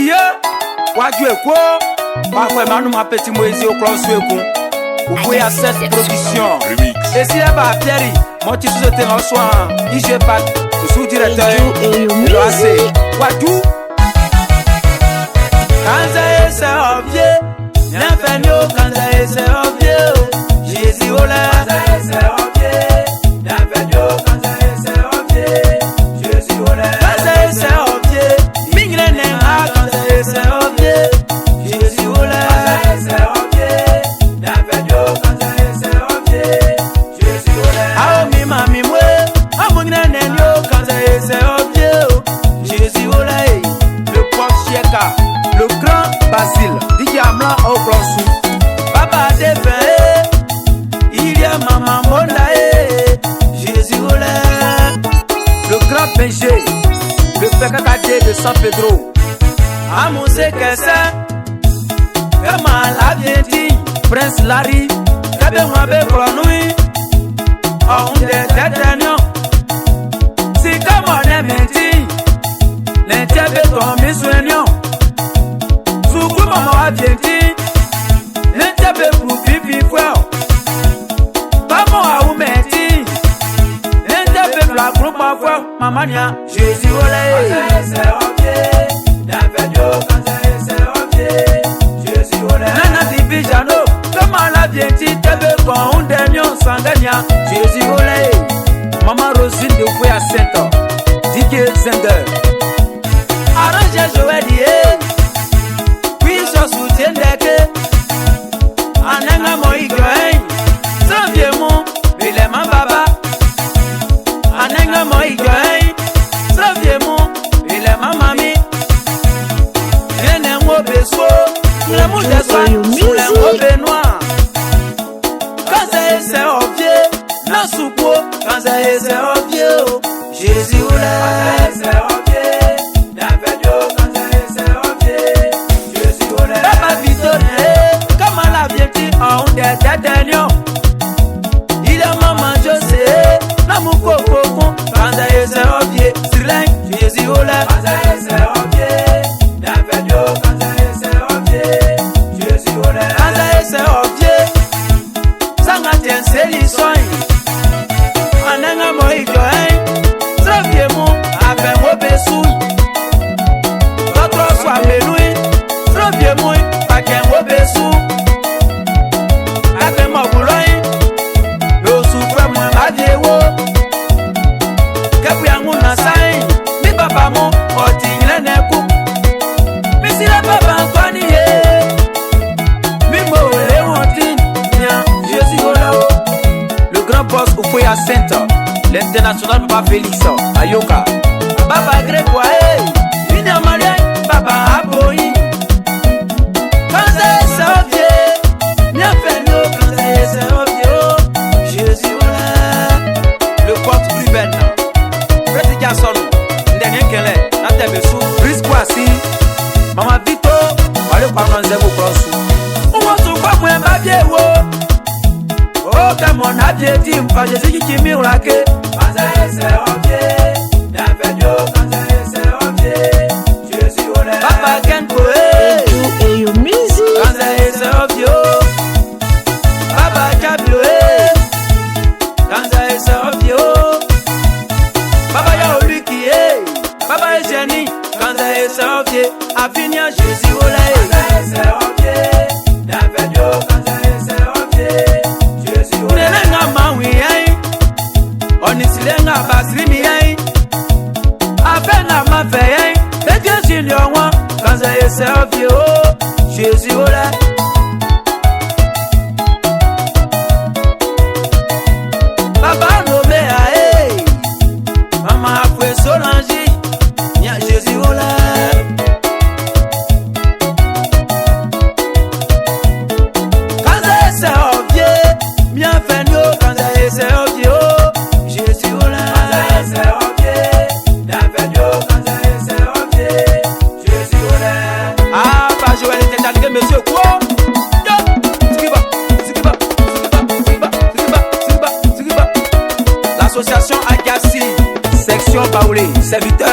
Okie, wadu eko, parfois manu ma petit Moïse au clan sueku. Vous pouvez à cette production. Et si elle va Pierre, moi tu souhaites en soin, IG Pat, le sous-directeur, le AC, Wadou. Quand ça c'est obvié, bienvenue, quand ça c'est obvié, Jésus au l'air. Quand ça c'est obvié, bienvenue, quand ça c'est obvié, Jésus au l'air. Quand ça c'est obvié, Minglene, quand ça c'est obvié, Jésus au l'air. Quand ça c'est obvié, bienvenue, quand ça c'est obvié, Jésus au l'air. Ah, mi mami, moi, ah, mon grand quand ça c'est obvié, Jésus au l'air. Le prof Chieka. Le grand Basile, Diamant au Blanchou. Papa défait, il y a maman Monae, Jésus Olé. Le grand Benjé, le PKKD de San Pedro. Amousé Kessa, comment la vient dit, Prince Larry, Kabé Mwabe Kronui, on est détenu. Si comme on est menti, l'intérêt tombe soignant. Maman a bien dit, l'intérêt pour vivre fort. Maman a ouvert, l'intérêt pour la groupe à fort. Maman a Jésus Olé. Quand c'est obvié, bienvenue, quand c'est obvié, Jésus Olé. Nana Bibi Jano, comment la bien dit, t'avais quand on dernier sans gagnant, Jésus Olé. Maman Rosine de Ouya Saint-Or, Didier Zender. Arrange Joël Dié. Soutien d'eke Ananga moïgoï Saviez-moi Bilema baba Ananga moïgoï Saviez-moi Bilema mami Vienne moi beso Le mou de soin Sous les mots benoît Quand c'est obvié La soupo Quand c'est obvié Jésus ou là c'est obvié Bienvenue quand c'est obvié comment la vieille on est dernier. Il est maman José, l'amour coco, quand c'est obvié, Sirlen, Jésus Ola, quand c'est obvié, bienvenue, quand c'est obvié, Jésus Ola, quand c'est obvié, ça m'a tient c'est l'histoire. En un moi il joint, saviez-moi, avec moi besou, notre soir bélouin, saviez-moi. Qu'un beso, avec mon boulot, le souffre moins ma déo. Que puis un moun assain, mi papa mon, oting la nekou. Mais si la papa en nié, mi moule montin, bien, Jésus Olao. Le grand boss au Foya Center, l'international papa Félix, Ayoka. Papa Grégoire, une amalienne, papa Aboyi. Jésus le porte Ruben Président Solo Ndenge Kele Nate Besu Risquasi Mama Vito Wale kwa mwanzebo krosu Umosu kwa mwe mbabye wo Oh kama nabye timpa Jésus kikimi ulake Kanza ese obye Bienvenue Kanza ese obye Jésus ole Papa Kenko Eyo music Kanza ese obye Papa Jabio Kanza ese obye Papa Yaoluki Papa Ejeni Kanza ese obye Afinia Jésus ole Kanza ese obye Bienvenue Kanza ese obye Jésus ole Nenenga mawi Onisilenga basrimi Afena mafe Ete jilionwa Kanza ese obye Jésus ole Papa nommé à Maman Afoué Solangi Nya Jésus Ola Quand c'est obvié Bienvenue quand c'est obvié Jésus Ola Quand c'est obvié Bienvenue quand c'est obvié Jésus Ola Ah, pas Joël était allé monsieur quoi L'association Agassi, section Baoulé, serviteur